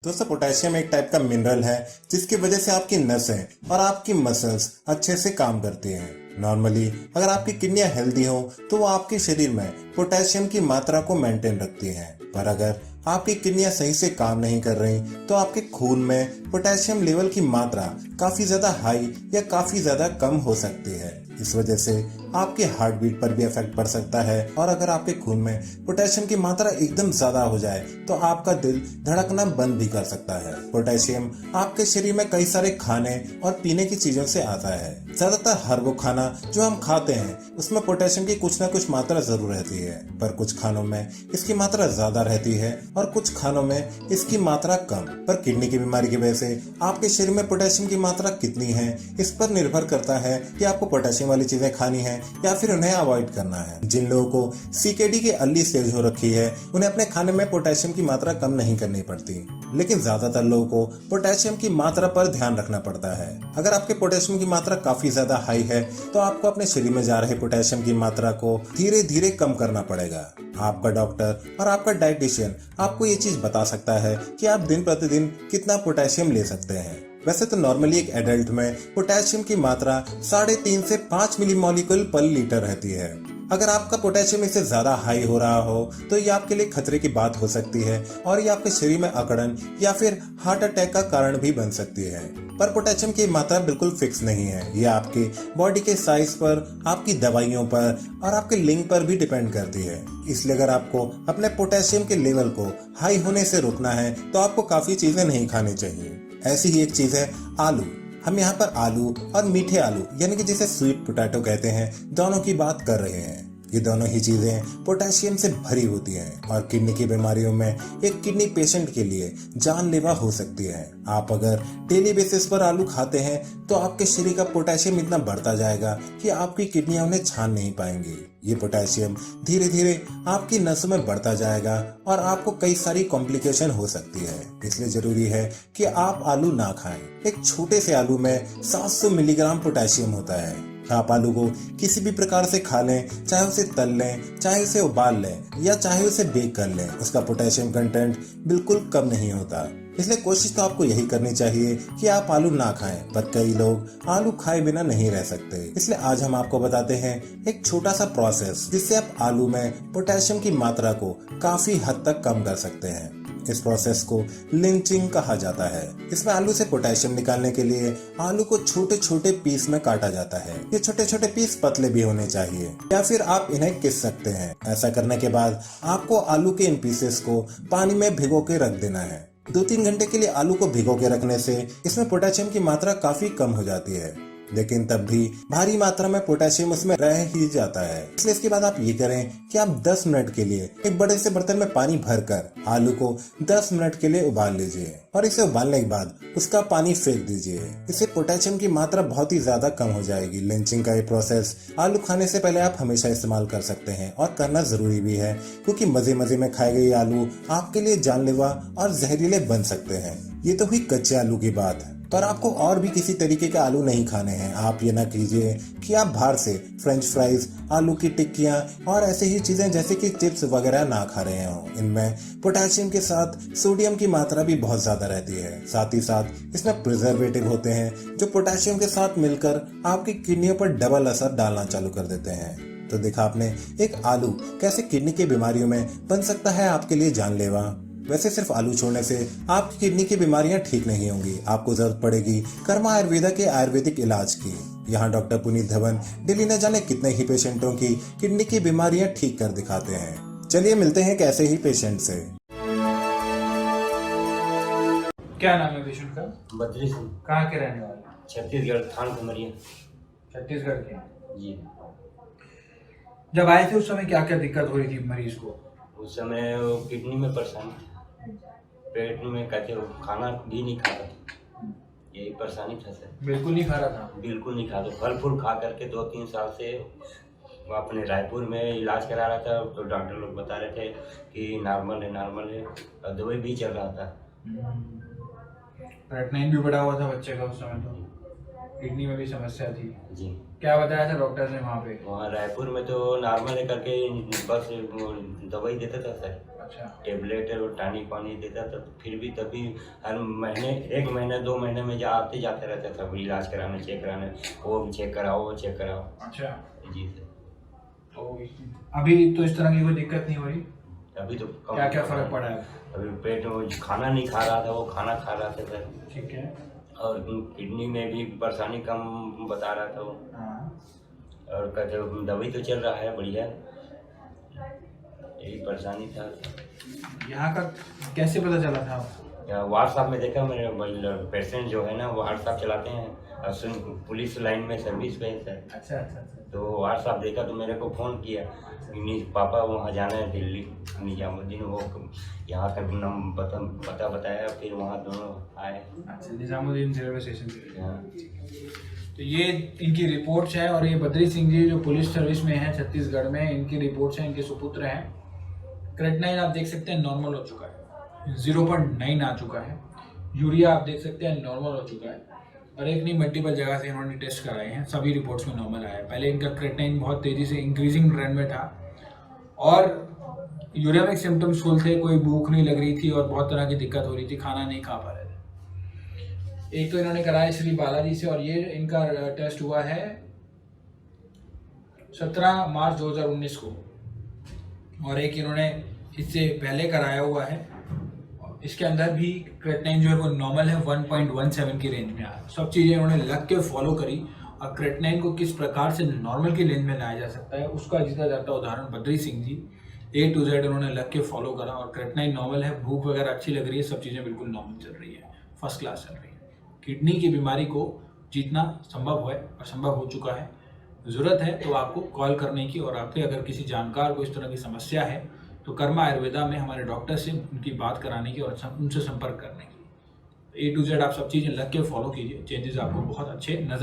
दोस्तों पोटेशियम एक टाइप का मिनरल है जिसकी वजह से आपकी नसें और आपकी मसल्स अच्छे से काम करती हैं। नॉर्मली अगर आपकी किडनियां हेल्दी हो तो वो आपके शरीर में पोटेशियम की मात्रा को मेंटेन रखती हैं, पर अगर आपकी किडनियां सही से काम नहीं कर रही तो आपके खून में पोटेशियम लेवल की मात्रा काफी ज्यादा हाई या काफी ज्यादा कम हो सकती है। इस वजह से आपके हार्ट बीट पर भी इफेक्ट पड़ सकता है और अगर आपके खून में पोटेशियम की मात्रा एकदम ज्यादा हो जाए तो आपका दिल धड़कना बंद भी कर सकता है। पोटेशियम आपके शरीर में कई सारे खाने और पीने की चीजों से आता है। ज्यादातर हर वो खाना जो हम खाते हैं उसमें पोटेशियम की कुछ ना कुछ मात्रा जरूर रहती है, पर कुछ खानों में इसकी मात्रा ज्यादा रहती है और कुछ खानों में इसकी मात्रा कम। पर किडनी की बीमारी की वजह से आपके शरीर में पोटेशियम की मात्रा कितनी है इस पर निर्भर करता है कि आपको पोटेशियम वाली चीजें खानी है या फिर उन्हें अवॉइड करना है। जिन लोगों को सीकेडी की अर्ली स्टेज हो रखी है उन्हें अपने खाने में पोटेशियम की मात्रा कम नहीं करनी पड़ती, लेकिन ज्यादातर लोगों को पोटेशियम की मात्रा पर ध्यान रखना पड़ता है। अगर आपके पोटेशियम की मात्रा काफी ज्यादा हाई है तो आपको अपने शरीर में जा रहे पोटेशियम की मात्रा को धीरे धीरे कम करना पड़ेगा। आपका डॉक्टर और आपका डाइटिशियन आपको ये चीज बता सकता है कि आप दिन प्रतिदिन कितना पोटेशियम ले सकते हैं। वैसे तो नॉर्मली एक एडल्ट में पोटेशियम की मात्रा 3.5 से 5 मिलीमोलिक्यूल पर लीटर रहती है। अगर आपका पोटेशियम इससे ज्यादा हाई हो रहा हो तो ये आपके लिए खतरे की बात हो सकती है और ये आपके शरीर में अकड़न या फिर हार्ट अटैक का कारण भी बन सकती है। पर पोटेशियम की मात्रा बिल्कुल फिक्स नहीं है, ये आपके बॉडी के साइज पर, आपकी दवाइयों पर और आपके लिंग पर भी डिपेंड करती है। इसलिए अगर आपको अपने पोटेशियम के लेवल को हाई होने से रोकना है तो आपको काफी चीजें नहीं खानी चाहिए। ऐसी ही एक चीज है आलू। हम यहाँ पर आलू और मीठे आलू यानी कि जिसे स्वीट पोटैटो कहते हैं दोनों की बात कर रहे हैं। ये दोनों ही चीजें पोटेशियम से भरी होती हैं और किडनी की बीमारियों में एक किडनी पेशेंट के लिए जानलेवा हो सकती है। आप अगर डेली बेसिस पर आलू खाते हैं तो आपके शरीर का पोटेशियम इतना बढ़ता जाएगा कि आपकी किडनियां उन्हें छान नहीं पाएंगी। ये पोटेशियम धीरे धीरे आपकी नसों में बढ़ता जाएगा और आपको कई सारी कॉम्प्लिकेशन हो सकती है। इसलिए जरूरी है कि आप आलू ना खाएं। एक छोटे से आलू में 700 मिलीग्राम पोटेशियम होता है। आप आलू को किसी भी प्रकार से खा लें, चाहे उसे तल लें, चाहे उसे उबाल लें या चाहे उसे बेक कर लें, उसका पोटेशियम कंटेंट बिल्कुल कम नहीं होता। इसलिए कोशिश तो आपको यही करनी चाहिए कि आप आलू ना खाएं, पर कई लोग आलू खाए बिना नहीं रह सकते। इसलिए आज हम आपको बताते हैं एक छोटा सा प्रोसेस जिससे आप आलू में पोटेशियम की मात्रा को काफी हद तक कम कर सकते हैं। इस प्रोसेस को लिंचिंग कहा जाता है। इसमें आलू से पोटेशियम निकालने के लिए आलू को छोटे छोटे पीस में काटा जाता है। ये छोटे छोटे पीस पतले भी होने चाहिए या फिर आप इन्हें घिस सकते हैं। ऐसा करने के बाद आपको आलू के इन पीसेस को पानी में भिगो के रख देना है। 2-3 घंटे के लिए आलू को भिगो के रखने से इसमें पोटेशियम की मात्रा काफी कम हो जाती है, लेकिन तब भी भारी मात्रा में पोटेशियम उसमें रह ही जाता है। इसलिए इसके बाद आप ये करें कि आप 10 मिनट के लिए एक बड़े से बर्तन में पानी भरकर आलू को 10 मिनट के लिए उबाल लीजिए और इसे उबालने के बाद उसका पानी फेंक दीजिए। इससे पोटेशियम की मात्रा बहुत ही ज्यादा कम हो जाएगी। लिंचिंग का ये प्रोसेस आलू खाने से पहले आप हमेशा इस्तेमाल कर सकते हैं और करना जरूरी भी है, क्योंकि मजे मजे में खाए गए आलू आपके लिए जानलेवा और जहरीले बन सकते हैं। ये तो हुई कच्चे आलू की बात, पर आपको और भी किसी तरीके के आलू नहीं खाने हैं। आप ये ना कीजिए कि आप बाहर से फ्रेंच फ्राइज, आलू की टिक्कियां और ऐसे ही चीजें जैसे कि चिप्स वगैरह ना खा रहे हो। इनमें पोटेशियम के साथ सोडियम की मात्रा भी बहुत ज्यादा रहती है। साथ ही साथ इसमें प्रिजर्वेटिव होते हैं जो पोटेशियम के साथ मिलकर आपकी किडनियों पर डबल असर डालना चालू कर देते हैं। तो देखा आपने एक आलू कैसे किडनी की बीमारियों में बन सकता है आपके लिए जानलेवा। वैसे सिर्फ आलू छोड़ने से आपकी किडनी की बीमारियां ठीक नहीं होंगी, आपको जरूरत पड़ेगी कर्मा आयुर्वेदा के आयुर्वेदिक इलाज की। यहाँ डॉक्टर पुनीत धवन दिल्ली न जाने कितने ही पेशेंटों की किडनी की बीमारियां ठीक कर दिखाते हैं। चलिए मिलते हैं एक ऐसे ही पेशेंट से। क्या नाम है पेशेंट का? बद्री सिंह। कहाँ के रहने वाले? छत्तीसगढ़, थान कुमरिया। छत्तीसगढ़ के जी। जब आए थे उस समय क्या क्या दिक्कत हो रही थी मरीज को? उस समय वो किडनी में परेशानी, पेट में कहते वो खाना भी नहीं खा रहा था, यही परेशानी था सर। बिल्कुल नहीं खा रहा था? बिल्कुल नहीं खा रहा। फल फूल खा करके 2-3 साल से वो अपने रायपुर में इलाज करा रहा था, तो डॉक्टर लोग बता रहे थे कि नॉर्मल है और दवाई भी चल रहा था। प्रेगनेंट भी बड़ा हुआ था बच्चे का उस समय, तो किडनी में भी समस्या थी जी। क्या बताया था डॉक्टर ने वहाँ पे? वहाँ रायपुर में तो नॉर्मल है करके बस दवाई देता था सर। अच्छा। टेबलेट और टॉनिक पानी देता था, तो फिर भी तभी हर महीने 1 महीने 2 महीने में आते जाते रहता था इलाज कराने, चेक कराने, वो चेक कराओ, वो चेक कराओ। अच्छा, जी सर। तो अभी तो इस तरह की कोई दिक्कत नहीं हो रही? अभी तो कम क्या क्या फर्क पड़ा है? अभी पेट में खाना नहीं खा रहा था, वो खाना खा रहा था सर। ठीक है। और किडनी में भी परेशानी कम बता रहा था वो। हाँ। और कहते दवाई तो चल रहा है बढ़िया, यही परेशानी था। यहाँ का कैसे पता चला था आपको? व्हाट्सएप में देखा, मेरे पेशेंट जो है ना वो व्हाट्सएप चलाते हैं, और पुलिस लाइन में सर्विस पे है सर। अच्छा अच्छा अच्छा। तो व्हाट्सएप देखा तो मेरे को फ़ोन किया कि पापा वहाँ जाना है दिल्ली, निजामुद्दीन, वो यहाँ का पता बताया, फिर वहाँ दोनों आए। अच्छा, निजामुद्दीन रेलवे स्टेशन से। हाँ। तो ये इनकी रिपोर्ट्स हैं, और ये बद्री सिंह जी जो पुलिस सर्विस में हैं छत्तीसगढ़ में, इनकी रिपोर्ट्स हैं, इनके सुपुत्र हैं। क्रेटनाइन आप देख सकते हैं नॉर्मल हो चुका है, 0.9 आ चुका है। यूरिया आप देख सकते हैं नॉर्मल हो चुका है, और एक नहीं मल्टीपल जगह से इन्होंने टेस्ट कराए हैं, सभी रिपोर्ट्स में नॉर्मल आया है। पहले इनका क्रेटनाइन बहुत तेज़ी से इंक्रीजिंग ट्रेंड में था, और यूरियामिक सिम्टम्स फुल थे, कोई भूख नहीं लग रही थी और बहुत तरह की दिक्कत हो रही थी, खाना नहीं खा पा रहे थे। एक तो इन्होंने कराया श्री बालाजी से, और ये इनका टेस्ट हुआ है 17 मार्च 2019 को, और एक इन्होंने इससे पहले कराया हुआ है। इसके अंदर भी क्रेटनाइन जो है वो नॉर्मल है, 1.17 की रेंज में आया। सब चीज़ें इन्होंने लग के फॉलो करी, और क्रेटनाइन को किस प्रकार से नॉर्मल की रेंज में लाया जा सकता है उसका जीता जाता उदाहरण Badri Singh ji A to Z उन्होंने लग के फॉलो करा, और क्रेटनाइन नॉर्मल है, भूख वगैरह अच्छी लग रही है, सब चीज़ें बिल्कुल नॉर्मल चल रही है, फर्स्ट क्लास चल रही है। किडनी की बीमारी को जीतना संभव है और संभव हो चुका है। ज़रूरत है तो आपको कॉल करने की, और आपके अगर किसी जानकार को इस तरह की समस्या है तो कर्मा आयुर्वेदा में हमारे डॉक्टर से उनकी बात कराने की और उनसे संपर्क करने की। A to Z आप सब चीज़ें लग के फॉलो कीजिए, चेंजेस आपको बहुत अच्छे नजर